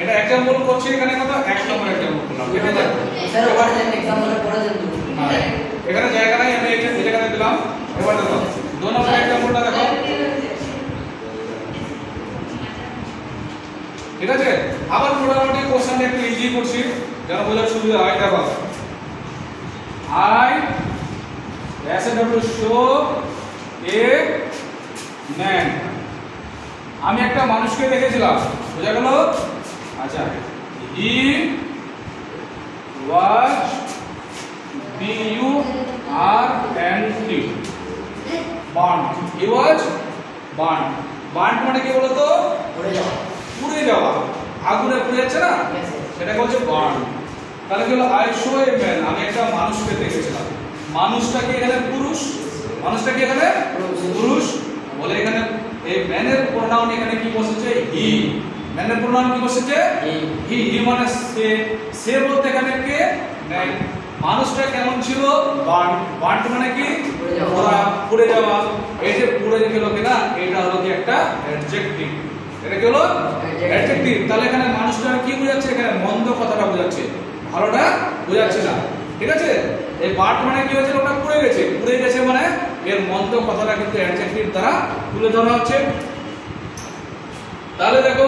এটা एग्जांपल করছি এখানে কত 1 নম্বর एग्जांपल করলাম ঠিক আছে স্যার ওখানে দেন एग्जांपल পড়া দেন তো এখানে জায়গা নাই আমি এই জায়গাতে দিলাম এবার দেখো 2 নম্বর एग्जांपलটা দেখো ঠিক আছে আবার মোটামুটি কোশ্চেনটা একটু ইজি করছি যেন বোঝার সুবিধা হয় দেখো I SW show a man আমি একটা মানুষকে দেখেছিলাম বুঝা গেল আচ্ছা he was burned he was burned burned মানে কি বলো তো পুড়ে যাওয়া আগুনে পুড়ে যাচ্ছে না সেটা বলছে বার্ন তাহলে কি হলো আই শো এ ম্যান আমি একটা মানুষকে দেখেছিলাম মানুষটা কি এখানে পুরুষ মানুষটা কি এখানে পুরুষ বলে এখানে এই ম্যানের প্রোনাউন এখানে কি বসেছে হি ম্যানের প্রোনাউন কি বসেছে হি হি মানে সে বলতে এখানে কে ম্যান মানুষটা কেমন ছিল বার্ন বার্ন মানে কি পুড়ে যাওয়া এই যে পুড়ে গেল কিনা এটা হলো কি একটা অ্যাডজেক্টিভ এটা কি হলো অ্যাডজেক্টিভ তাহলে এখানে মানুষটা কি বোঝাচ্ছে এখানে মন্দ কথাটা বোঝাচ্ছে ভালোটা বোঝাচ্ছে না ঠিক আছে এই বার্ন মানে কি হচ্ছে ওটা পুড়ে গেছে মানে এর মন্দ কথাটা কিন্তু অ্যাডজেক্টিভ দ্বারা তুলে ধরা হচ্ছে তাহলে দেখো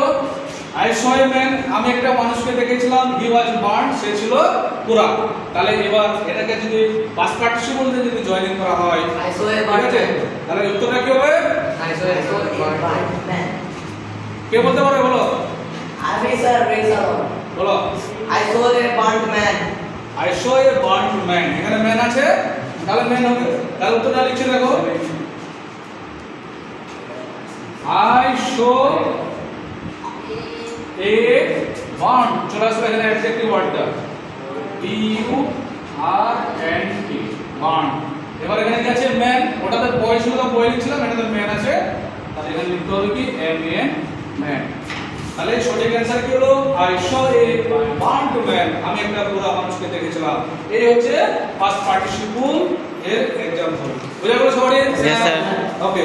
আই স এ ম্যান আমি একটা মানুষকে দেখেছিলাম হি ওয়াজ বার্ন সে ছিল পোড়া তাহলে এবার এটাকে যদি পাস্ট পার্টিসিপল দিয়ে যদি জয়েনিং করা হয় আই স এ বার্ন তাহলে উত্তরটা কি হবে I saw a burn man কে বলতে পারবে বলো আমি স্যার রেসাও বলো I saw a burn man I saw a burn man এখানে ম্যান আছে তাহলে ম্যান হবে তাহলে উত্তরটা লিখে দেখো আই শো এ বার্ন চলে আসবে এখানে অ্যাডজেক্টিভ ওয়ার্ডটা B U R N T burn এবার এখানে কি আছে ম্যান ওটাতে বয় ছিল তো বয় লিখছিলাম এটাতে ম্যান আছে তাহলে এখানে লিখতে হবে কি এম এ এন ম্যান তাহলে সঠিক অ্যানসার কি হলো I saw a burn man আমি একটা পুরো মানুষকে দেখেছিলাম এই হচ্ছে পাস্ট পার্টিসিপল এর एग्जांपल বুঝা গেল সবাই यस স্যার ওকে